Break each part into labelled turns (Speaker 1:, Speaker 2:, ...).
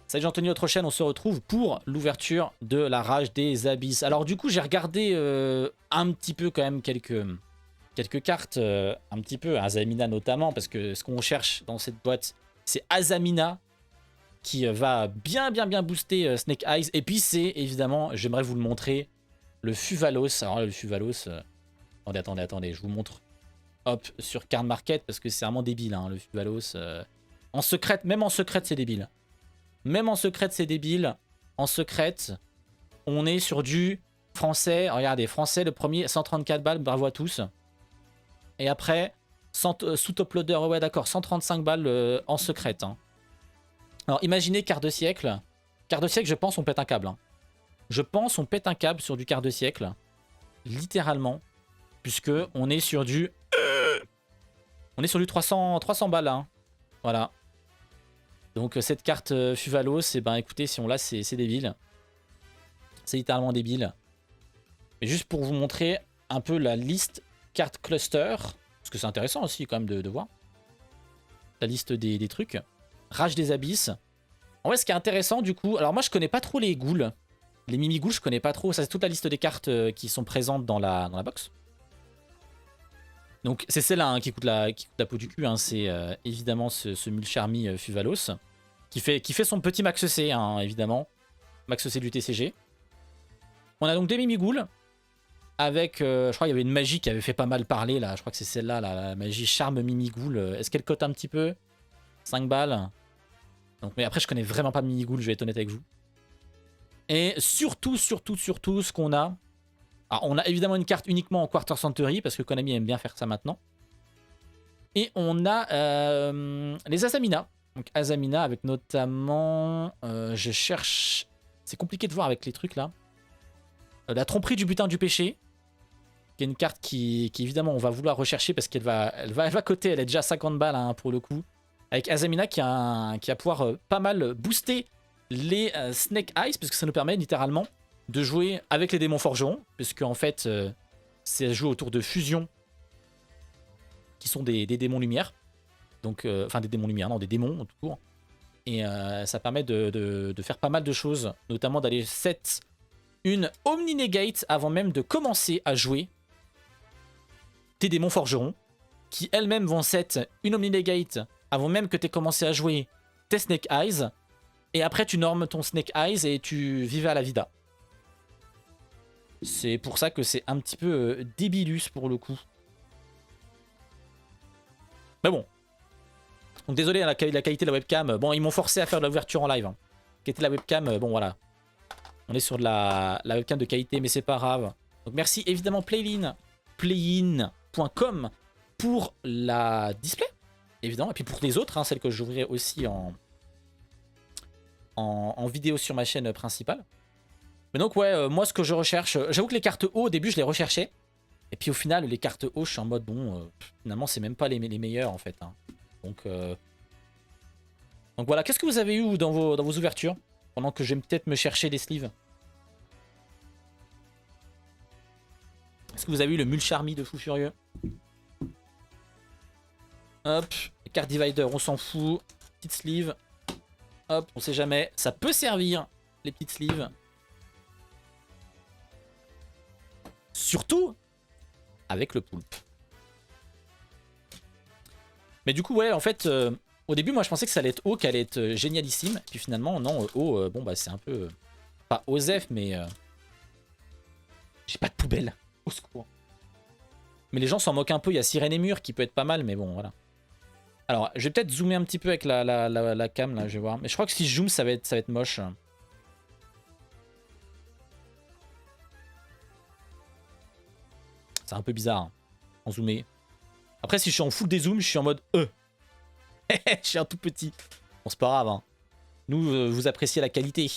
Speaker 1: Salut Jean-Anthony, autre chaîne, on se retrouve pour l'ouverture de la rage des abysses. Alors du coup, j'ai regardé un petit peu quand même quelques cartes, un petit peu, Azamina notamment, parce que ce qu'on cherche dans cette boîte, c'est Azamina, qui va bien booster Snake Eyes. Et puis c'est évidemment, j'aimerais vous le montrer, le Fuvalos. Alors là, le Fuvalos, attendez, je vous montre. Hop, sur Card Market, parce que c'est vraiment débile, hein, le Fuvalos. En secrète, même en secrète, c'est débile. Même en secrète, c'est débile. En secrète, on est sur du français. Regardez, français, le premier, 134 balles, bravo à tous. Et après, sous top loader, ouais d'accord, 135 balles en secrète. Hein. Alors imaginez quart de siècle. Quart de siècle, je pense, on pète un câble. Hein. Je pense on pète un câble sur du quart de siècle. Littéralement. Puisque on est sur du... On est sur du 300 balles. Hein. Voilà. Donc cette carte Fuvalos, et ben écoutez, si on l'a, c'est débile. C'est littéralement débile. Mais juste pour vous montrer un peu la liste carte cluster, parce que c'est intéressant aussi quand même de voir. La liste des trucs. Rage des abysses. En vrai, ce qui est intéressant du coup, alors moi je connais pas trop les ghouls. Les mimi-ghouls, je connais pas trop. Ça, c'est toute la liste des cartes qui sont présentes dans la box. Donc c'est celle-là hein, qui coûte la peau du cul. Hein. C'est évidemment ce Mulcharmy Fuvalos. Qui fait son petit max C, hein, évidemment. Max C du TCG. On a donc des mimi-ghouls. Avec, je crois qu'il y avait une magie qui avait fait pas mal parler, là. Je crois que c'est celle-là, la magie charme mimi-ghoul. Est-ce qu'elle cote un petit peu? 5 balles. Donc, mais après, je connais vraiment pas mimi-ghoul, je vais être honnête avec vous. Et surtout, ce qu'on a... Alors, on a évidemment une carte uniquement en Quarter Century, parce que Konami aime bien faire ça maintenant. Et on a les Azamina. Donc Azamina avec notamment... je cherche... C'est compliqué de voir avec les trucs là. La tromperie du butin du péché. Qui est une carte qui évidemment on va vouloir rechercher parce qu'elle va coter. Elle est déjà à 50 balles hein, pour le coup. Avec Azamina qui va pouvoir pas mal booster les Snake Eyes. Parce que ça nous permet littéralement de jouer avec les démons forgerons. Puisque en fait c'est jouer autour de fusion. Qui sont des démons lumière. Donc, enfin des démons lumière, non des démons autour. Et ça permet de faire pas mal de choses. Notamment d'aller set une Omni Negate avant même de commencer à jouer tes démons forgerons. Qui elles-mêmes vont set une Omni Negate avant même que tu aies commencé à jouer tes Snake Eyes. Et après tu normes ton Snake Eyes et tu vivais à la vida. C'est pour ça que c'est un petit peu débilus pour le coup. Mais bon. Donc désolé, la qualité de la webcam. Bon, ils m'ont forcé à faire de l'ouverture en live. Hein. La qualité de la webcam, bon voilà. On est sur de la webcam de qualité, mais c'est pas grave. Donc merci évidemment playin.com pour la display, évidemment. Et puis pour les autres, hein, celles que j'ouvrirai aussi en vidéo sur ma chaîne principale. Mais donc ouais, moi ce que je recherche, j'avoue que les cartes haut, au début je les recherchais. Et puis au final, les cartes haut, je suis en mode, bon, finalement c'est même pas les meilleures en fait. Hein. Donc voilà, qu'est-ce que vous avez eu dans vos ouvertures? Pendant que je vais peut-être me chercher des sleeves. Est-ce que vous avez eu le Mulcharmy de fou furieux? Hop, card divider, on s'en fout. Petite sleeve. Hop, on sait jamais. Ça peut servir, les petites sleeves. Surtout avec le poulpe. Mais du coup, ouais, en fait, au début, moi, je pensais que ça allait être haut, qu'elle allait être génialissime. Et puis finalement, non, haut, bon, bah, c'est un peu... pas osef, mais... j'ai pas de poubelle. Au secours. Mais les gens s'en moquent un peu. Il y a Sirène et Mur qui peut être pas mal, mais bon, voilà. Alors, je vais peut-être zoomer un petit peu avec la cam, là, je vais voir. Mais je crois que si je zoome, ça va être moche. C'est un peu bizarre, hein, en zoomé. Après, si je suis en full dézoom, je suis en mode je suis un tout petit. Bon, c'est pas grave. Hein. Nous, vous appréciez la qualité.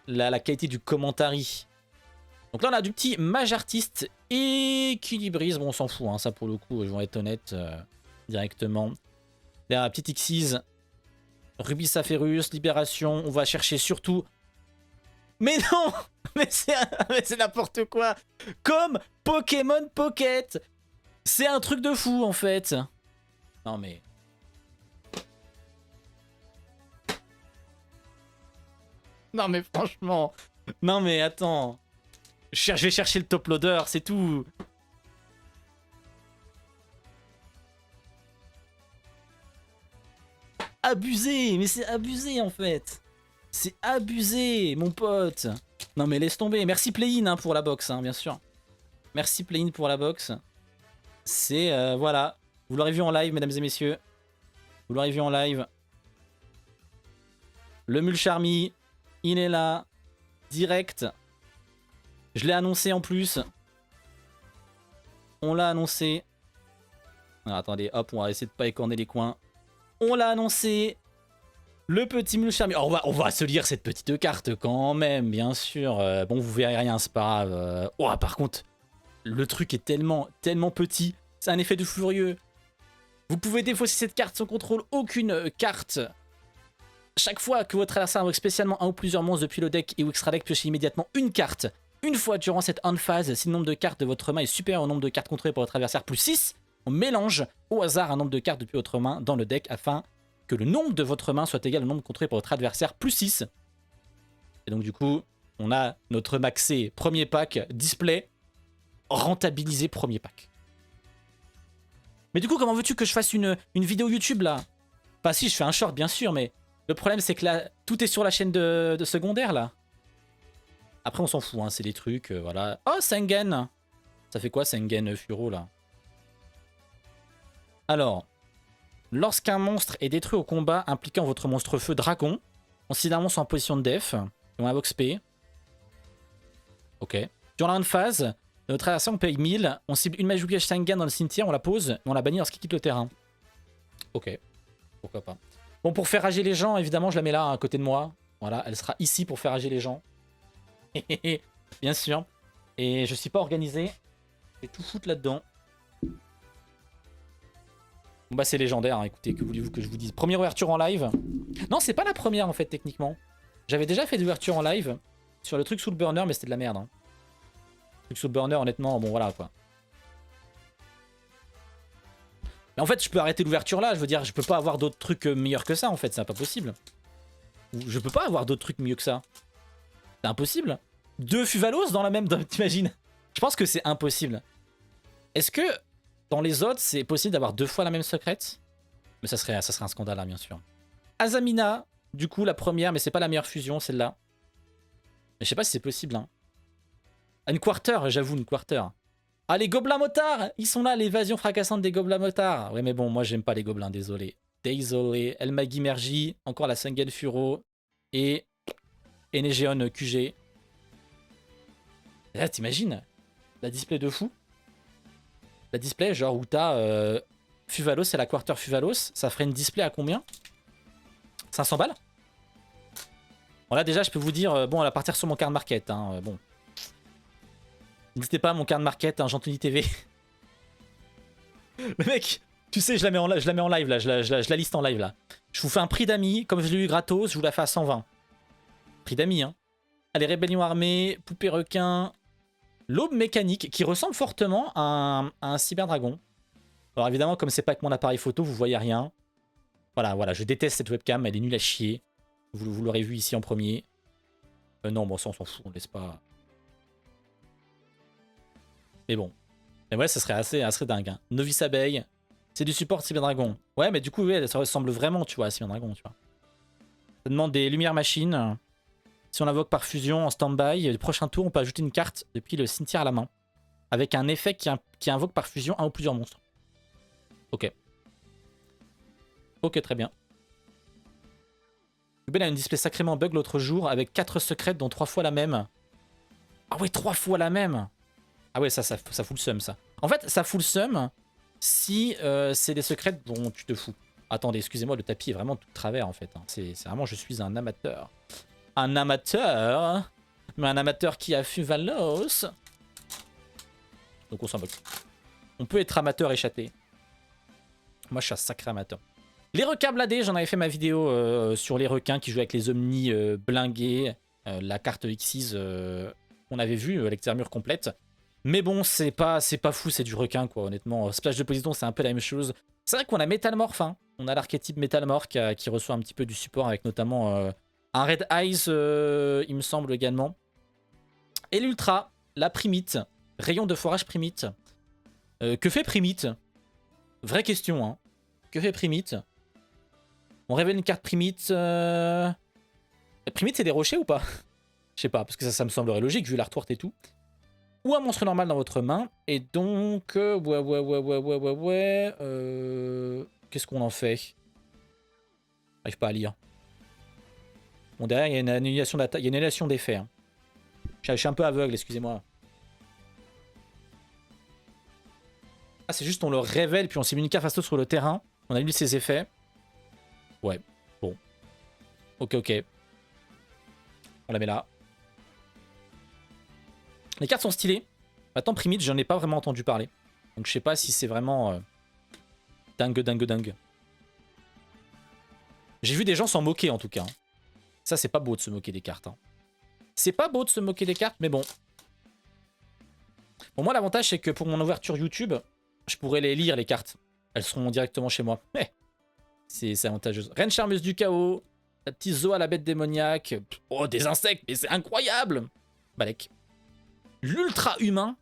Speaker 1: La qualité du commentary. Donc là, on a du petit mage artiste équilibrise. Bon, on s'en fout. Hein, ça, pour le coup, je vais être honnête directement. Derrière la petite Xyz. Ruby Sapphirus, Libération. On va chercher surtout... Mais non. Mais c'est n'importe quoi. Comme Pokémon Pocket. C'est un truc de fou, en fait. Non, mais... Non mais franchement. Non mais attends. Je vais chercher le top loader, c'est tout. Abusé, mais c'est abusé en fait. C'est abusé, mon pote. Non mais laisse tomber. Merci Play-in hein, pour la box, hein, bien sûr. Merci Play-in pour la box. C'est, voilà. Vous l'aurez vu en live, mesdames et messieurs. Vous l'aurez vu en live. Le Mulcharmy, il est là. Direct. Je l'ai annoncé en plus. On l'a annoncé. Alors, attendez, hop, on va essayer de pas écorner les coins. On l'a annoncé. Le petit Mulcharmy. Oh, on va se lire cette petite carte quand même, bien sûr. Bon, vous verrez rien, c'est pas grave. Oh, par contre, le truc est tellement petit. C'est un effet de furieux. Vous pouvez défausser cette carte sans contrôle. Aucune carte. Chaque fois que votre adversaire invoque spécialement un ou plusieurs monstres depuis le deck et ou extra deck, piochez immédiatement une carte. Une fois durant cette end phase, si le nombre de cartes de votre main est supérieur au nombre de cartes contrôlées par votre adversaire plus 6, on mélange au hasard un nombre de cartes depuis votre main dans le deck afin que le nombre de votre main soit égal au nombre contrôlé par votre adversaire plus 6. Et donc du coup, on a notre maxé premier pack, display, rentabilisé premier pack. Mais du coup, comment veux-tu que je fasse une vidéo YouTube là? Enfin si, je fais un short bien sûr, mais le problème c'est que là, tout est sur la chaîne de secondaire là. Après on s'en fout, hein, c'est des trucs, voilà. Oh, Sengen! Ça fait quoi Sengen Furo là? Alors, lorsqu'un monstre est détruit au combat impliquant votre monstre feu dragon, considère un monstre en position de def, et on invoque P. Ok. Durant la round phase, notre adversaire on paye 1000, on cible une Majuga Sengen dans le cimetière, on la pose, et on la bannit lorsqu'il quitte le terrain. Ok. Pourquoi pas. Bon, pour faire rager les gens, évidemment, je la mets là, à côté de moi. Voilà, elle sera ici pour faire rager les gens. Bien sûr. Et je suis pas organisé. Je vais tout foutre là-dedans. Bon bah c'est légendaire, hein. Écoutez, que voulez-vous que je vous dise? Première ouverture en live. Non, c'est pas la première en fait, techniquement. J'avais déjà fait des ouvertures en live sur le truc sous le burner, mais c'était de la merde. Hein. Le truc sous le burner, honnêtement, bon voilà quoi. Mais en fait, je peux arrêter l'ouverture là, je veux dire, je peux pas avoir d'autres trucs meilleurs que ça en fait, c'est pas possible. Je peux pas avoir d'autres trucs mieux que ça. C'est impossible. 2 Fuvalos dans la même, t'imagines? Je pense que c'est impossible. Est-ce que dans les autres, c'est possible d'avoir 2 fois la même secrète? Mais ça serait un scandale, là, bien sûr. Azamina, du coup, la première, mais c'est pas la meilleure fusion, celle-là. Mais je sais pas si c'est possible. Hein. Ah, une quarter, j'avoue, une quarter. Ah, les gobelins motards, ils sont là, l'évasion fracassante des gobelins motards. Ouais, mais bon, moi, j'aime pas les gobelins, désolé. Désolé. El Magi Mergi, encore la Sengen Furo et Enegeon QG. Et là, t'imagines la display de fou? La display, genre où t'as Fuvalos et la quarter Fuvalos, ça ferait une display à combien? 500 balles? Bon là déjà je peux vous dire, bon elle va partir sur mon card market, hein, bon. N'hésitez pas à mon card market, hein, Gentoni TV. Le mec, tu sais je la mets en live là, je la liste en live là. Je vous fais un prix d'amis, comme je l'ai eu gratos, je vous la fais à 120. Prix d'amis hein. Allez, rébellion armée, poupée requin... L'aube mécanique qui ressemble fortement à un cyberdragon. Alors évidemment, comme c'est pas avec mon appareil photo, vous voyez rien. Voilà, je déteste cette webcam, elle est nulle à chier. Vous l'aurez vu ici en premier. Non, bon, ça on s'en fout, on laisse pas. Mais bon. Mais ouais, ça serait assez dingue. Hein. Novice abeille, c'est du support cyberdragon. Ouais, mais du coup, ouais, ça ressemble vraiment, tu vois, à cyberdragon, tu vois. Ça demande des lumières machines. Si on invoque par fusion en stand-by, le prochain tour, on peut ajouter une carte depuis le cimetière à la main. Avec un effet qui invoque par fusion un ou plusieurs monstres. Ok. Ok, très bien. Ben a une display sacrément bug l'autre jour avec 4 secrètes dont 3 fois la même. Ah ouais, 3 fois la même. Ah ouais, ça fout le seum, ça. En fait, ça fout le seum si c'est des secrètes dont tu te fous. Attendez, excusez-moi, le tapis est vraiment tout de travers, en fait. Hein. C'est vraiment, je suis un amateur. Un amateur, mais un amateur qui a Fuvalos. Donc on s'en moque. On peut être amateur et chaté. Moi je suis un sacré amateur. Les requins bladés, j'en avais fait ma vidéo sur les requins qui jouent avec les omnis blingués. La carte Xyz, on avait vu avec les armures complètes. Mais bon, c'est pas fou, c'est du requin quoi, honnêtement. Splash de Posidon, c'est un peu la même chose. C'est vrai qu'on a Métalmorph, hein. On a l'archétype Métalmorph qui reçoit un petit peu du support avec notamment Un Red Eyes, il me semble également. Et l'Ultra, la Primite. Rayon de forage Primite. Que fait Primite? Vraie question, hein. Que fait Primite? On révèle une carte Primite. Primite, c'est des rochers ou pas? Je sais pas, parce que ça me semblerait logique vu l'artwork et tout. Ou un monstre normal dans votre main. Et donc... ouais. Qu'est-ce qu'on en fait? J'arrive pas à lire. Bon, derrière, il y a une annulation d'attaque. Il y a une annulation d'effet. Hein. Je suis un peu aveugle, excusez-moi. Ah, c'est juste on le révèle, puis on s'est mis une carte fasto sur le terrain. On annule ses effets. Ouais, bon. Ok. On la met là. Les cartes sont stylées. Maintenant, Primite, j'en ai pas vraiment entendu parler. Donc je sais pas si c'est vraiment dingue. J'ai vu des gens s'en moquer en tout cas. Ça, c'est pas beau de se moquer des cartes. Hein. C'est pas beau de se moquer des cartes, mais bon. Pour moi, l'avantage, c'est que pour mon ouverture YouTube, je pourrais les lire, les cartes. Elles seront directement chez moi. C'est avantageux. Reine charmeuse du chaos. La petite Zoa, la bête démoniaque. Oh, des insectes, mais c'est incroyable. Balek. L'ultra humain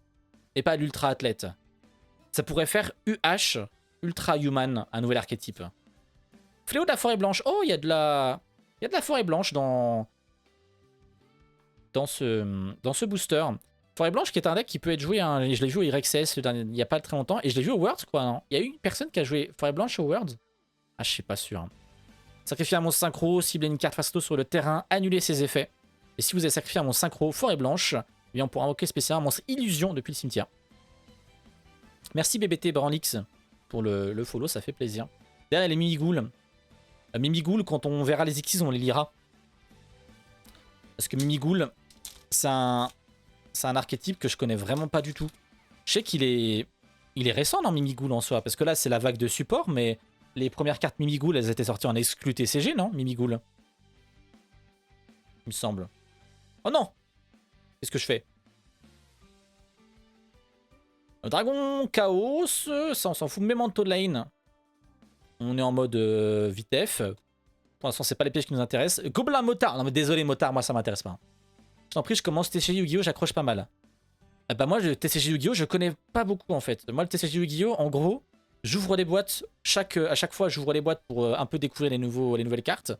Speaker 1: et pas l'ultra athlète. Ça pourrait faire UH, ultra human, un nouvel archétype. Fléau de la forêt blanche. Oh, il y a de la forêt blanche dans ce booster. Forêt blanche qui est un deck qui peut être joué, hein, je l'ai vu au IRXS il n'y a pas très longtemps, et je l'ai vu au Worlds quoi. Hein. Il y a eu une personne qui a joué Forêt blanche au Worlds. Ah, je suis pas sûr. Hein. Sacrifier un monstre synchro, cibler une carte fasto sur le terrain, annuler ses effets. Et si vous avez sacrifié un monstre synchro Forêt blanche, eh bien on pourra invoquer spécialement un monstre illusion depuis le cimetière. Merci BBT Branlix pour le follow, ça fait plaisir. Derrière les Mimighoul. Mimighoul, quand on verra les Xyz, on les lira. Parce que Mimighoul, c'est un archétype que je connais vraiment pas du tout. Je sais qu'il est récent dans Mimighoul en soi, parce que là c'est la vague de support, mais les premières cartes Mimighoul, elles étaient sorties en exclu TCG, non Mimighoul, il me semble. Oh non! Qu'est-ce que je fais? Dragon, Chaos, ça on s'en fout. Memento Lane. On est en mode vitef. Pour l'instant, c'est pas les pièges qui nous intéressent. Gobelin Motard. Non mais désolé Motard, moi ça m'intéresse pas. Je t'en prie, je commence TCG Yu-Gi-Oh, j'accroche pas mal. Bah moi, le TCG Yu-Gi-Oh, je connais pas beaucoup en fait. Moi, le TCG Yu-Gi-Oh, en gros, j'ouvre des boîtes. À chaque fois, j'ouvre les boîtes pour un peu découvrir les nouvelles cartes.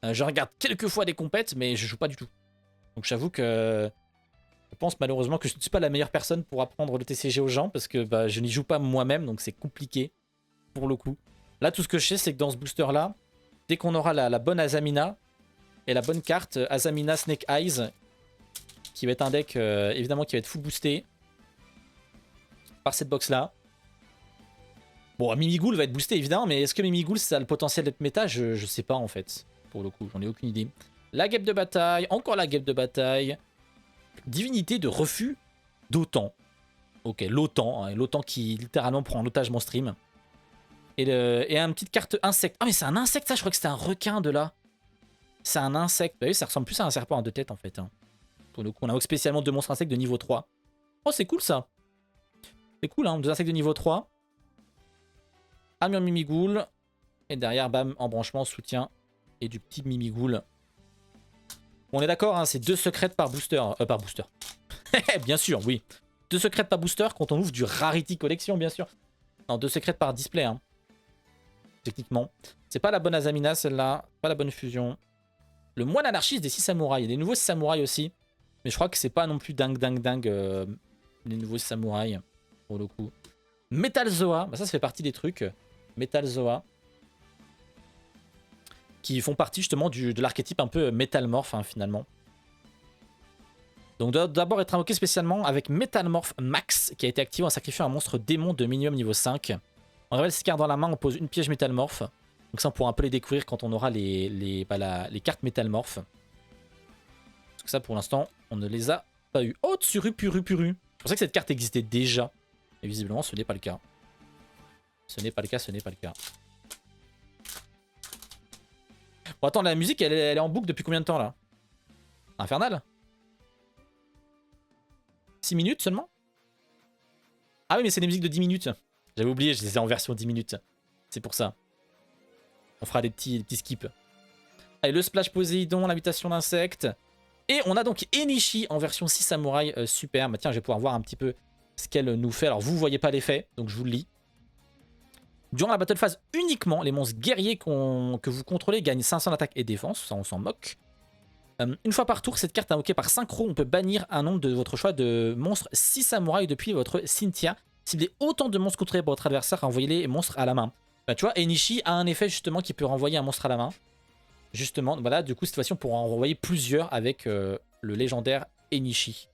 Speaker 1: Je regarde quelques fois des compètes, mais je joue pas du tout. Donc j'avoue que je pense malheureusement que je ne suis pas la meilleure personne pour apprendre le TCG aux gens, parce que bah, je n'y joue pas moi-même, donc c'est compliqué pour le coup. Là, tout ce que je sais, c'est que dans ce booster-là, dès qu'on aura la bonne Azamina et la bonne carte Azamina Snake Eyes, qui va être un deck évidemment qui va être full boosté par cette box-là. Bon, Mimighoul va être boosté évidemment, mais est-ce que Mimighoul ça a le potentiel d'être méta? Je sais pas en fait, pour le coup, j'en ai aucune idée. La guêpe de bataille, encore la guêpe de bataille. Divinité de refus d'OTAN. Ok, l'OTAN, hein, l'OTAN qui littéralement prend en otage mon stream. Et une petite carte insecte. Ah mais c'est un insecte ça, je crois que c'était un requin de là. C'est un insecte. Bah oui, ça ressemble plus à un serpent à deux têtes en fait. Hein. Pour le coup, on a spécialement deux monstres insectes de niveau 3. Oh c'est cool ça. C'est cool hein, deux insectes de niveau 3. Armure Mimighoul. Et derrière, bam, embranchement, soutien. Et du petit Mimighoul. On est d'accord, hein, c'est 2 secrètes par booster. Par booster. Bien sûr, oui. 2 secrètes par booster quand on ouvre du Rarity Collection, bien sûr. Non, 2 secrètes par display, hein. Techniquement. C'est pas la bonne Azamina, celle-là. Pas la bonne fusion. Le moine anarchiste des 6 samouraïs. Il y a des nouveaux samouraïs aussi. Mais je crois que c'est pas non plus dingue, les nouveaux samouraïs, pour le coup. Metal Zoa. Bah ça fait partie des trucs. Metal Zoa. Qui font partie justement de l'archétype un peu métalmorphe, hein, finalement. Donc doit d'abord être invoqué spécialement avec Métalmorphe Max, qui a été activé en sacrifiant un monstre démon de minimum niveau 5. On révèle cette carte dans la main, on pose une piège métalmorphe. Donc ça on pourra un peu les découvrir quand on aura les cartes métalmorphes. Parce que ça pour l'instant, on ne les a pas eu. Oh, Tsuru Puru Puru. Je pensais que cette carte existait déjà. Et visiblement, ce n'est pas le cas. Ce n'est pas le cas, ce n'est pas le cas. Bon, attends, la musique, elle est en boucle depuis combien de temps, là? Infernal? 6 minutes seulement? Ah oui, mais c'est des musiques de 10 minutes. J'avais oublié, je les ai en version 10 minutes. C'est pour ça. On fera des petits skips. Allez, le Splash Poséidon, l'invitation d'insectes. Et on a donc Enishi en version 6 samouraï, super. Bah, tiens, je vais pouvoir voir un petit peu ce qu'elle nous fait. Alors vous voyez pas l'effet, donc je vous le lis. Durant la battle phase uniquement, les monstres guerriers que vous contrôlez gagnent 500 d'attaque et défense, ça on s'en moque. Une fois par tour, cette carte invoquée par synchro, on peut bannir un nombre de votre choix de monstres 6 samouraïs depuis votre cimetière. Ciblez autant de monstres contrôlés par votre adversaire, renvoyez les monstres à la main. Bah, tu vois, Enishi a un effet justement qui peut renvoyer un monstre à la main. Justement, voilà, du coup cette fois-ci on pourra en renvoyer plusieurs avec le légendaire Enishi.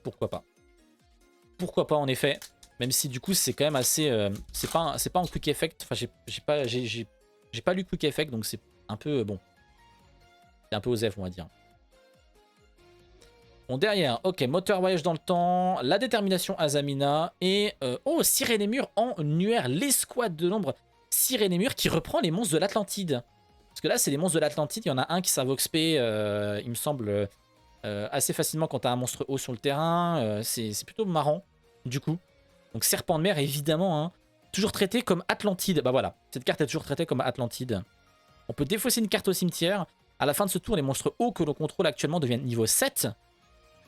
Speaker 1: Pourquoi pas. Pourquoi pas en effet. Même si du coup c'est quand même assez... c'est pas en quick effect. Enfin j'ai pas lu quick effect donc c'est un peu... bon. C'est un peu osef on va dire. Bon derrière, ok, moteur voyage dans le temps, la détermination Azamina et... oh, Sirénémur en nuaire, l'escouade de l'ombre Sirénémur qui reprend les monstres de l'Atlantide. Parce que là c'est les monstres de l'Atlantide, il y en a un qui s'invoque spé, il me semble, assez facilement quand t'as un monstre haut sur le terrain. C'est plutôt marrant du coup. Donc serpent de mer évidemment, hein, toujours traité comme Atlantide. Bah voilà, cette carte est toujours traitée comme Atlantide. On peut défausser une carte au cimetière. À la fin de ce tour, les monstres hauts que l'on contrôle actuellement deviennent niveau 7.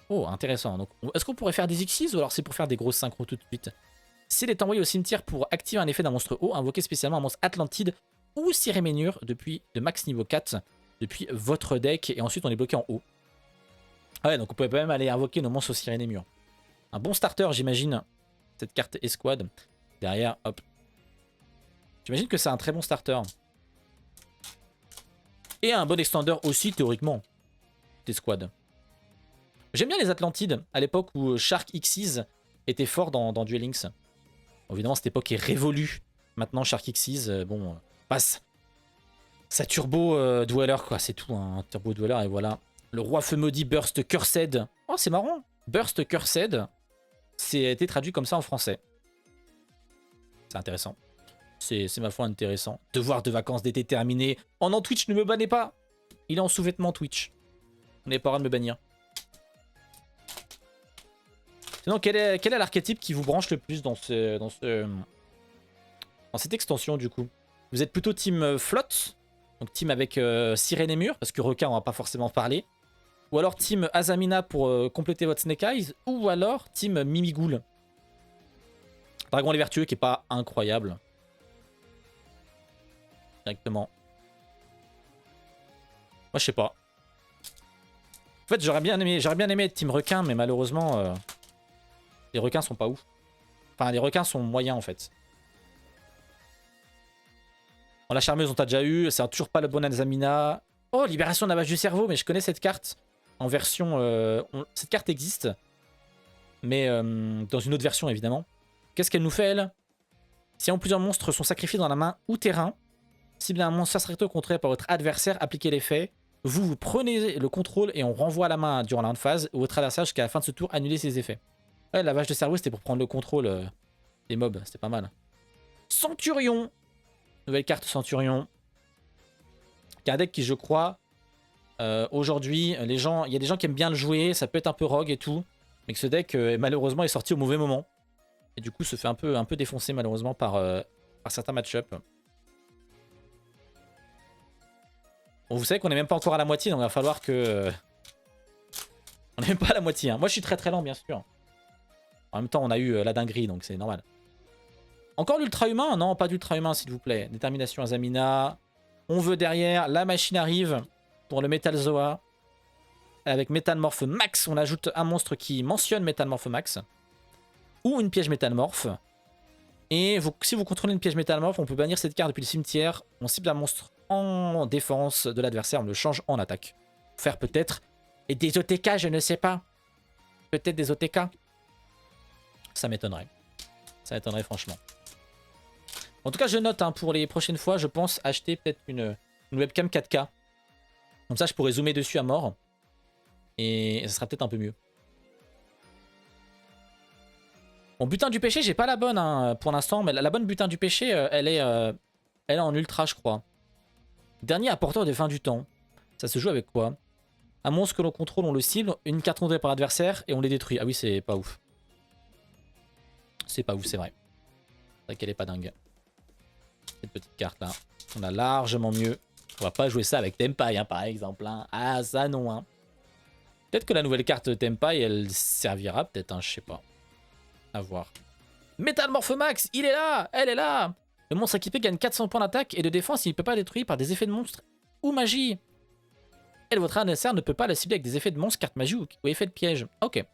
Speaker 1: Oh, intéressant. Donc, est-ce qu'on pourrait faire des Xyz ou alors c'est pour faire des grosses synchros tout de suite? S'il est envoyé au cimetière pour activer un effet d'un monstre haut, invoquez spécialement un monstre Atlantide ou Siréménure de max niveau 4 depuis votre deck et ensuite on est bloqué en haut. Ah ouais, donc on peut même aller invoquer nos monstres au Sirénémure. Un bon starter, j'imagine, cette carte escouade. Derrière, hop. J'imagine que c'est un très bon starter. Et un bon extender aussi, théoriquement, d'escouade. J'aime bien les Atlantides, à l'époque où Shark Xyz était fort dans Duel Links. Bon, évidemment, cette époque est révolue. Maintenant, Shark Xyz, bon, passe. Sa turbo dweller, quoi, c'est tout, un turbo dweller, et voilà. Le roi feu maudit Burst Cursed. Oh, c'est marrant. Burst Cursed, c'est été traduit comme ça en français. C'est intéressant. C'est ma foi intéressant. Devoir de vacances d'été terminé. Oh non, Twitch, ne me bannez pas. Il est en sous-vêtements, Twitch. Vous n'avez pas le droit de me bannir. Sinon, quel est l'archétype qui vous branche le plus dans cette extension, du coup? Vous êtes plutôt team flotte, donc team avec Sirénémur, parce que requin, on va pas forcément parler. Ou alors team Azamina pour compléter votre Snake Eyes. Ou alors team Mimigoul. Dragon les Vertueux qui est pas incroyable. Directement. Moi, je sais pas. En fait, j'aurais bien aimé être team requin, mais malheureusement, les requins sont pas ouf. Enfin, les requins sont moyens, en fait. Bon, la charmeuse, on t'a déjà eu. C'est toujours pas le bon Azamina. Oh, libération de la vache du cerveau, mais je connais cette carte. En version... cette carte existe. Mais dans une autre version, évidemment. Qu'est-ce qu'elle nous fait, elle? Si plusieurs monstres sont sacrifiés dans la main ou terrain, ciblez un monstre sacré contrôlé par votre adversaire, appliquez l'effet. Vous prenez le contrôle et on renvoie la main durant la phase. Ou votre adversaire, jusqu'à la fin de ce tour, annulez ses effets. Ouais, la vache de cerveau, c'était pour prendre le contrôle des mobs. C'était pas mal. Centurion. Nouvelle carte Centurion. Qui est un deck qui, je crois, aujourd'hui, il y a des gens qui aiment bien le jouer. Ça peut être un peu rogue et tout. Mais que ce deck, malheureusement, est sorti au mauvais moment. Et du coup, se fait un peu défoncer, malheureusement, par certains match-up. Bon, vous savez qu'on n'est même pas encore à la moitié, donc il va falloir que... on n'est même pas à la moitié. Hein. Moi, je suis très très lent, bien sûr. En même temps, on a eu la dinguerie, donc c'est normal. Encore l'ultra-humain? Non, pas d'ultra-humain, s'il vous plaît. Détermination Azamina. On veut derrière. La machine arrive pour le Metal Zoa. Avec Métamorphe Max, on ajoute un monstre qui mentionne Métamorphe Max. Ou une piège Métamorphe. Et si vous contrôlez une piège Métamorphe, on peut bannir cette carte depuis le cimetière. On cible un monstre en défense de l'adversaire, on le change en attaque. Faire peut-être des OTK, je ne sais pas. Peut-être des OTK. Ça m'étonnerait. Ça m'étonnerait franchement. En tout cas, je note hein, pour les prochaines fois, je pense acheter peut-être une webcam 4K. Comme ça, je pourrais zoomer dessus à mort. Et ça sera peut-être un peu mieux. Bon, butin du péché, j'ai pas la bonne hein, pour l'instant. Mais la bonne butin du péché, elle est en ultra, je crois. Dernier apporteur de fin du temps. Ça se joue avec quoi? Un monstre que l'on contrôle, on le cible. Une carte contrôlée par l'adversaire et on les détruit. Ah oui, c'est pas ouf. C'est pas ouf, c'est vrai. C'est vrai qu'elle est pas dingue. Cette petite carte là. On a largement mieux. On va pas jouer ça avec Tenpai, hein, par exemple. Hein. Ah, ça non. Hein. Peut-être que la nouvelle carte Tenpai, elle servira peut-être, hein, je sais pas. À voir. Metal Morphomax, il est là, elle est là. Le monstre équipé gagne 400 points d'attaque et de défense, il ne peut pas être détruit par des effets de monstre ou magie. Et votre adversaire ne peut pas le cibler avec des effets de monstre, carte magie ou effets de piège. Ok.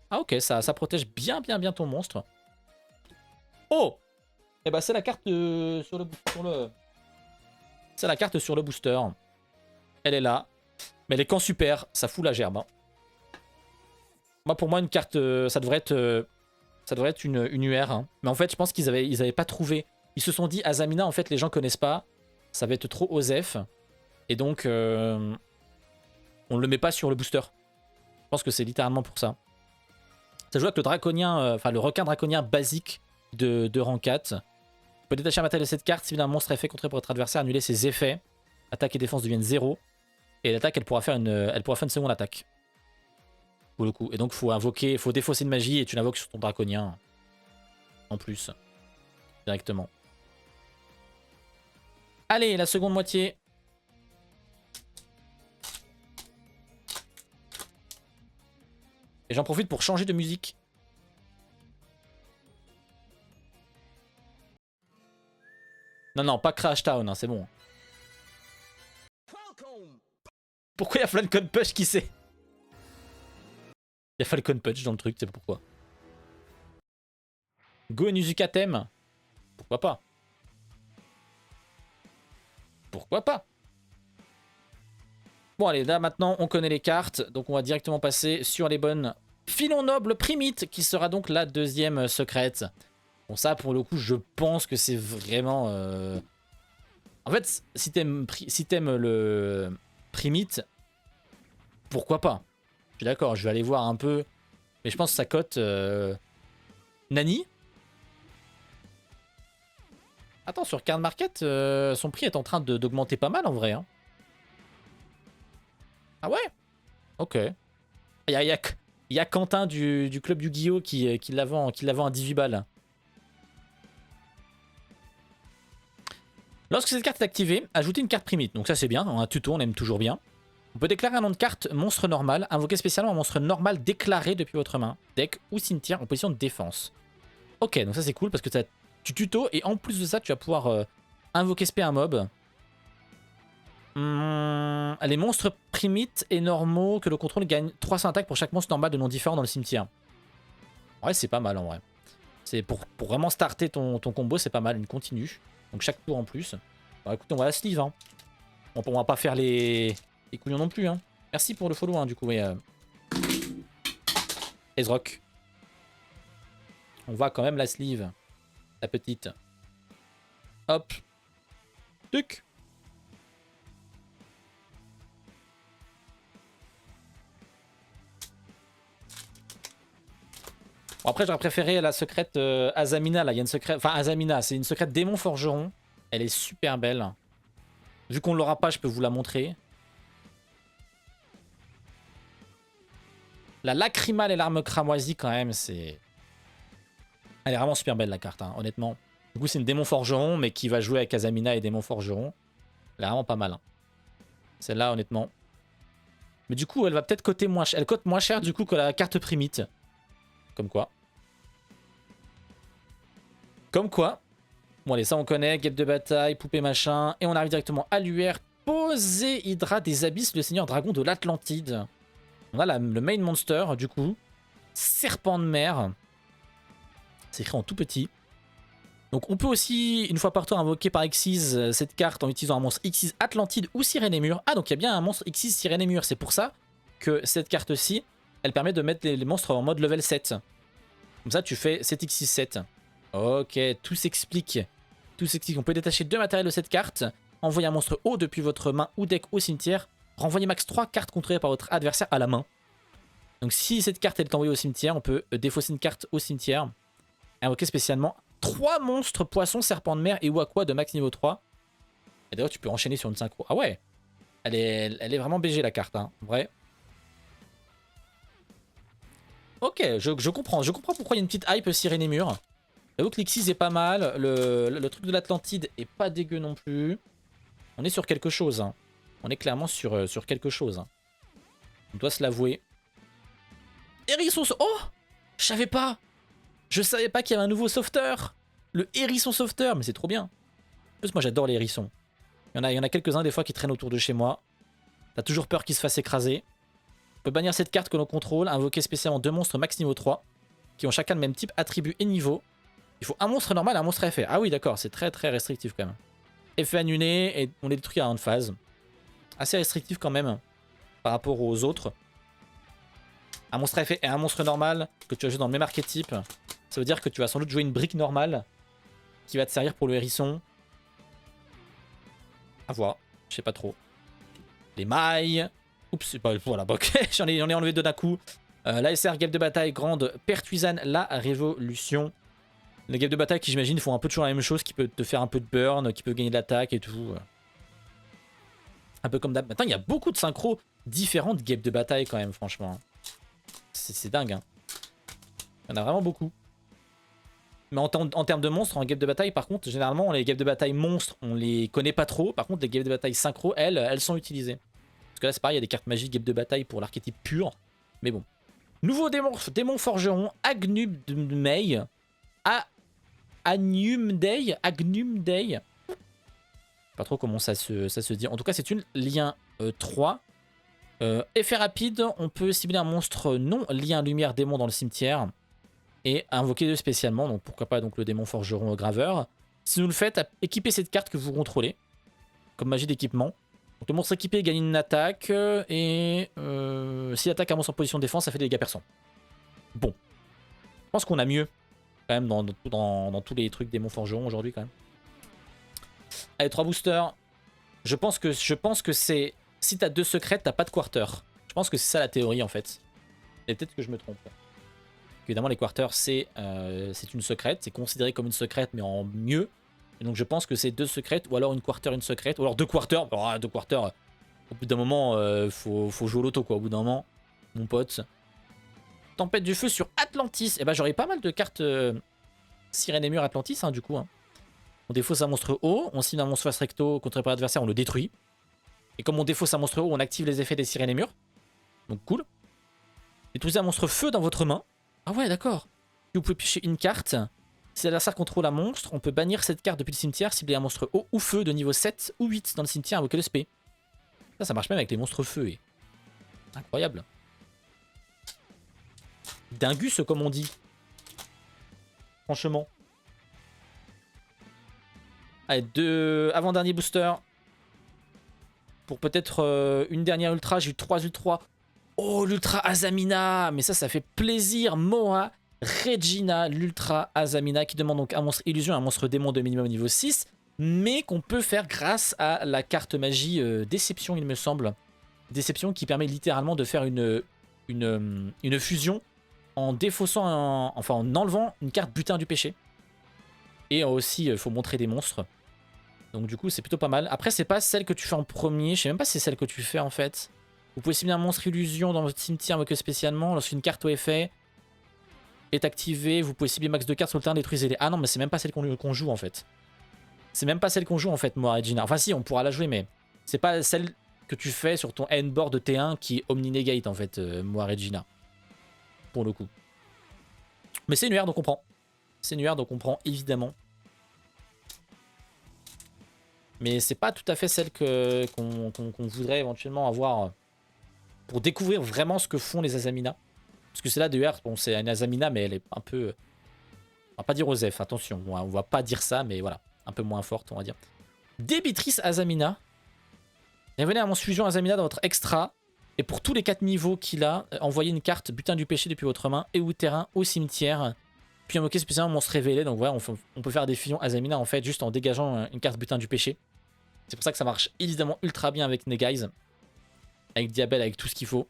Speaker 1: Ah ok, ça protège bien ton monstre. Oh. Et bah c'est la carte sur le... C'est la carte sur le booster. Elle est là. Mais elle est qu'en super, ça fout la gerbe. Hein. Moi pour moi une carte, ça devrait être une UR. Hein. Mais en fait je pense qu'ils avaient pas trouvé. Ils se sont dit Azamina en fait les gens connaissent pas. Ça va être trop OSEF. Et donc on ne le met pas sur le booster. Je pense que c'est littéralement pour ça. Ça joue avec le draconien, enfin le requin draconien basique de rang 4. Vous pouvez détacher un matériel de cette carte. Si un monstre est fait contré pour votre adversaire, annuler ses effets. Attaque et défense deviennent 0. Et l'attaque, elle pourra faire une seconde attaque. Pour le coup. Et donc, il faut défausser une magie et tu l'invoques sur ton draconien. En plus. Directement. Allez, la seconde moitié. Et j'en profite pour changer de musique. Non, pas Crash Town, hein, c'est bon. Pourquoi il y a Falcon Punch qui sait? Il y a Falcon Punch dans le truc, c'est pourquoi. Go Nuzuka thème. Pourquoi pas? Pourquoi pas? Bon allez, là maintenant on connaît les cartes, donc on va directement passer sur les bonnes. Filon noble Primite, qui sera donc la deuxième secrète. Bon ça pour le coup je pense que c'est vraiment... En fait si t'aimes le Primite, pourquoi pas? Je suis d'accord, je vais aller voir un peu. Mais je pense que ça cote... Nani? Attends, sur Card Market, son prix est en train d'augmenter pas mal en vrai. Hein. Ah ouais? Ok. Il y a Quentin du club Yu-Gi-Oh! Qui la vend à 18 balles. Lorsque cette carte est activée, ajoutez une carte primite. Donc ça c'est bien, un tuto, on aime toujours bien. On peut déclarer un nom de carte monstre normal, invoquer spécialement un monstre normal déclaré depuis votre main, deck ou cimetière en position de défense. Ok, donc ça c'est cool parce que tu tuto et en plus de ça tu vas pouvoir invoquer spé un mob. Les monstres primites et normaux que le contrôle gagne 300 attaques pour chaque monstre normal de nom différent dans le cimetière. Ouais, c'est pas mal en vrai. C'est pour vraiment starter ton combo, c'est pas mal, une continue. Donc chaque tour en plus. Bah écoute, on va la sleeve. Hein. On va pas faire les couillons non plus. Hein. Merci pour le follow, hein, du coup. Ezrock. On va quand même la sleeve. La petite. Hop. Tuc. Bon, après, j'aurais préféré la secrète Azamina. Là, il y a une secrète. Enfin, Azamina, c'est une secrète démon forgeron. Elle est super belle. Vu qu'on ne l'aura pas, je peux vous la montrer. La lacrymale et l'arme cramoisie, quand même, c'est... Elle est vraiment super belle, la carte, hein, honnêtement. Du coup, c'est une démon forgeron, mais qui va jouer avec Azamina et démon forgeron. Elle est vraiment pas mal. Hein. Celle-là, honnêtement. Mais du coup, elle va peut-être coter moins cher. Elle cote moins cher, du coup, que la carte primite. Comme quoi. Comme quoi. Bon, allez, ça, on connaît. Guêpe de bataille, poupée machin. Et on arrive directement à l'UR. Poséidra des abysses, le seigneur dragon de l'Atlantide. On a le main monster, du coup. Serpent de mer. C'est écrit en tout petit. Donc on peut aussi, une fois par tour, invoquer par Xyz cette carte en utilisant un monstre Xyz Atlantide ou Sirénémur. Ah, donc il y a bien un monstre Xyz Sirénémur. C'est pour ça que cette carte-ci, elle permet de mettre les monstres en mode level 7. Comme ça, tu fais 7x6-7. Ok, tout s'explique. Tout s'explique. On peut détacher 2 matériels de cette carte. Envoyer un monstre haut depuis votre main ou deck au cimetière. Renvoyer max 3 cartes contrôlées par votre adversaire à la main. Donc si cette carte est envoyée au cimetière, on peut défausser une carte au cimetière. Et invoquer spécialement 3 monstres poissons, serpents de mer et ou aqua de max niveau 3. Et d'ailleurs, tu peux enchaîner sur une synchro. Ah ouais, elle est vraiment BG la carte, hein. Vrai. Ok, je comprends. Je comprends pourquoi il y a une petite hype Sirénémur. J'avoue que l'Xyz est pas mal. Le truc de l'Atlantide est pas dégueu non plus. On est sur quelque chose. Hein. On est clairement sur quelque chose. Hein. On doit se l'avouer. Hérisson... Oh! Je savais pas! Je savais pas qu'il y avait un nouveau sauveteur! Le hérisson sauveteur! Mais c'est trop bien! En plus, moi j'adore les hérissons. Il y en a quelques-uns des fois qui traînent autour de chez moi. T'as toujours peur qu'ils se fassent écraser. On peut bannir cette carte que l'on contrôle, invoquer spécialement 2 monstres max niveau 3, qui ont chacun le même type, attribut et niveau. Il faut un monstre normal et un monstre effet. Ah oui, d'accord, c'est très très restrictif quand même. Effet annulé et on les détruit à 1 phase. Assez restrictif quand même par rapport aux autres. Un monstre effet et un monstre normal que tu vas jouer dans le même archétype. Ça veut dire que tu vas sans doute jouer une brique normale qui va te servir pour le hérisson. À voir, je sais pas trop. Les mailles. Oups, voilà, bah, ok, j'en ai enlevé 2 d'un coup. L'ASR, guêpe de bataille, grande pertuisane, la révolution. Les guêpes de bataille qui, j'imagine, font un peu toujours la même chose, qui peut te faire un peu de burn, qui peut gagner de l'attaque et tout. Un peu comme d'hab. Maintenant, il y a beaucoup de synchros différentes guêpes de bataille quand même, franchement. C'est dingue, hein. Il y en a vraiment beaucoup. Mais en termes de monstres, en guêpes de bataille, par contre, généralement, les guêpes de bataille monstres, on les connaît pas trop. Par contre, les guêpes de bataille synchro, elles sont utilisées. Parce que là, c'est pareil, il y a des cartes magiques guêpes de bataille pour l'archétype pur. Mais bon. Nouveau démon forgeron, Agnumdei. Agnumdei. Pas trop comment ça se dit. En tout cas, c'est une lien 3. Effet rapide, on peut cibler un monstre non lien lumière démon dans le cimetière. Et invoquer spécialement, donc pourquoi pas donc le démon forgeron graveur. Si vous le faites, équipez cette carte que vous contrôlez. Comme magie d'équipement. Donc le monstre équipé gagne une attaque. Et s'il attaque un monstre en position de défense, ça fait des dégâts perçants. Bon. Je pense qu'on a mieux. Quand même dans tous les trucs démon forgeron aujourd'hui quand même. Allez, 3 boosters. Je pense que c'est... Si t'as 2 secrètes, t'as pas de quarter. Je pense que c'est ça la théorie en fait. Et peut-être que je me trompe. Évidemment, les quarters, c'est une secrète. C'est considéré comme une secrète, mais en mieux. Et donc, je pense que c'est 2 secrètes, ou alors une quarter, une secrète, ou alors 2 quarters. Oh, 2 quarters, au bout d'un moment, faut jouer au loto, quoi. Au bout d'un moment, mon pote. Tempête du feu sur Atlantis. Et bah, j'aurais pas mal de cartes Sirène et Mur Atlantis, hein, du coup. Hein. On défausse un monstre haut, on signe un monstre face recto contre un adversaire, on le détruit. Et comme on défausse un monstre haut, on active les effets des Sirènes et Murs. Donc, cool. Détruisez un monstre feu dans votre main. Ah ouais, d'accord. Vous pouvez piocher une carte. Si l'adversaire contrôle un monstre, on peut bannir cette carte depuis le cimetière, cibler un monstre eau ou feu de niveau 7 ou 8 dans le cimetière, invoquer le spé. Ça marche même avec les monstres feu. Et... incroyable. Dingus, comme on dit. Franchement. Allez, avant-dernier booster. Pour peut-être une dernière ultra, j'ai eu 3 ultras. Oh, l'ultra Azamina. Mais ça fait plaisir. Moa Regina, l'ultra Azamina, qui demande donc un monstre illusion, un monstre démon de minimum niveau 6, mais qu'on peut faire grâce à la carte magie Déception, il me semble. Déception qui permet littéralement de faire une fusion en défaussant, enfin en enlevant une carte butin du péché. Et aussi, il faut montrer des monstres. Donc du coup, c'est plutôt pas mal. Après, c'est pas celle que tu fais en premier. Je sais même pas si c'est celle que tu fais en fait. Vous pouvez cibler un monstre illusion dans votre cimetière, mais que spécialement, lorsqu'une carte au effet est activée, vous pouvez cibler max de cartes sur le terrain, détruisez-les. Ah non, mais c'est même pas celle qu'on joue en fait. C'est même pas celle qu'on joue en fait, moi, Regina. Enfin si, on pourra la jouer, mais c'est pas celle que tu fais sur ton endboard de T1 qui est Omni-Negate en fait, moi, Regina. Pour le coup. Mais c'est une UR, donc on prend. C'est une UR, donc on prend, évidemment. Mais c'est pas tout à fait celle qu'on voudrait éventuellement avoir pour découvrir vraiment ce que font les Azamina. Parce que c'est là de UR, bon c'est une Azamina mais elle est un peu... On va pas dire Osef, attention, on va pas dire ça mais voilà, un peu moins forte on va dire. Débitrice Azamina. Revenez à mon fusion Azamina dans votre extra. Et pour tous les 4 niveaux qu'il a, envoyez une carte butin du péché depuis votre main et ou terrain au cimetière. Puis invoquer spécialement monstre révélé. Donc voilà, on peut faire des fusions Azamina en fait juste en dégageant une carte butin du péché. C'est pour ça que ça marche évidemment ultra bien avec Negaiz. Avec Diabel, avec tout ce qu'il faut.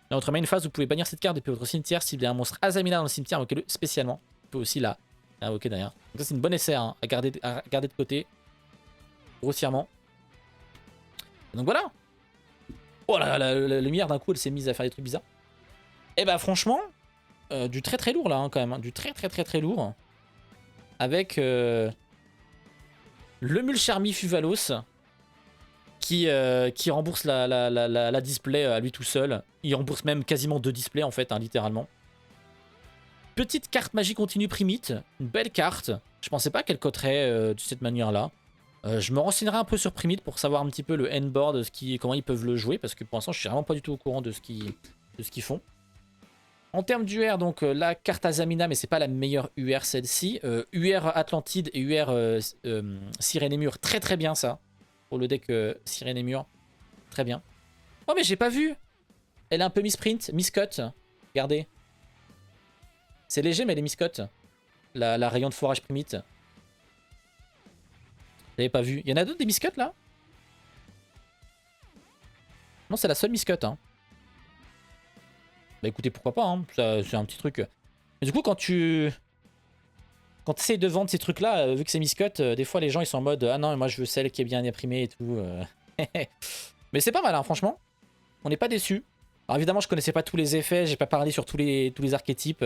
Speaker 1: Dans votre main phase, vous pouvez bannir cette carte depuis votre cimetière. S'il y a un monstre Azamina dans le cimetière, invoquez-le spécialement. Vous pouvez aussi la invoquer derrière. Donc ça c'est une bonne essai hein, à garder de côté. Grossièrement. Donc voilà. Oh là là, la lumière d'un coup elle s'est mise à faire des trucs bizarres. Et bah franchement, du très très lourd là hein, quand même. Hein, du très lourd. Avec le Mulcharmi Fuvalos. qui rembourse la display à lui tout seul. Il rembourse même quasiment 2 displays en fait, hein, littéralement. Petite carte magie continue Primite, une belle carte. Je pensais pas qu'elle coterait de cette manière-là. Je me renseignerai un peu sur Primite pour savoir un petit peu le endboard, comment ils peuvent le jouer, parce que pour l'instant je suis vraiment pas du tout au courant de ce qu'ils font. En termes d'UR, donc la carte Azamina, mais c'est pas la meilleure UR celle-ci. UR Atlantide et UR Sirène et Mur, très très bien ça. Pour le deck Sirène et Mur, très bien. Oh mais j'ai pas vu. Elle est un peu misprint, miscut. Regardez. C'est léger mais elle est miscut. La rayon de forage Primite. J'avais pas vu. Il y en a d'autres des miscuts là? Non, c'est la seule miscut. Hein. Bah écoutez, pourquoi pas, hein. C'est un petit truc. Mais du coup, quand tu essayes de vendre ces trucs-là, vu que c'est miscut, des fois les gens ils sont en mode ah non, moi je veux celle qui est bien imprimée et tout. Mais c'est pas mal, hein, franchement. On n'est pas déçus. Alors évidemment, je connaissais pas tous les effets, j'ai pas parlé sur tous les archétypes.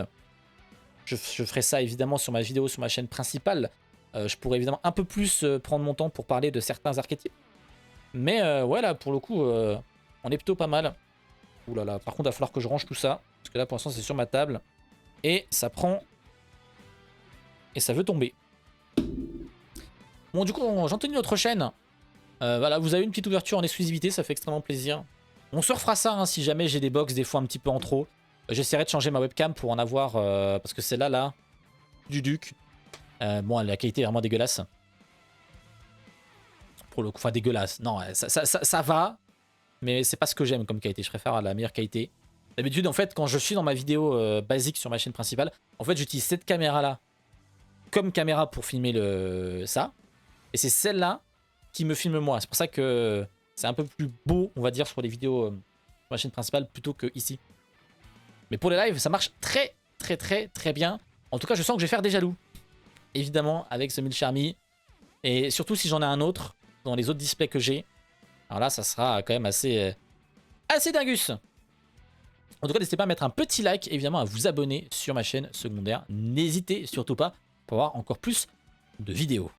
Speaker 1: Je ferai ça évidemment sur ma vidéo, sur ma chaîne principale. Je pourrais évidemment un peu plus prendre mon temps pour parler de certains archétypes. Mais ouais, là, pour le coup, on est plutôt pas mal. Ouh là là, par contre, il va falloir que je range tout ça. Parce que là, pour l'instant, c'est sur ma table. Et ça prend... Et ça veut tomber. Bon, du coup, j'en tenais notre chaîne. Voilà, vous avez une petite ouverture en exclusivité, ça fait extrêmement plaisir. On se refera ça, hein, si jamais j'ai des box des fois un petit peu en trop. J'essaierai de changer ma webcam pour en avoir... parce que celle-là, là, du Duc. Bon, la qualité est vraiment dégueulasse. Pour le coup, enfin dégueulasse. Non, ça va. Mais c'est pas ce que j'aime comme qualité. Je préfère la meilleure qualité. D'habitude, en fait, quand je suis dans ma vidéo basique sur ma chaîne principale, en fait, j'utilise cette caméra-là comme caméra pour filmer ça. Et c'est celle-là qui me filme moi. C'est pour ça que c'est un peu plus beau, on va dire, sur les vidéos sur ma chaîne principale plutôt que ici. Mais pour les lives, ça marche très, très, très, très bien. En tout cas, je sens que je vais faire des jaloux. Évidemment, avec ce Milcharmy. Et surtout si j'en ai un autre dans les autres displays que j'ai. Alors là, ça sera quand même assez dingus. En tout cas, n'hésitez pas à mettre un petit like, évidemment, à vous abonner sur ma chaîne secondaire. N'hésitez surtout pas pour avoir encore plus de vidéos.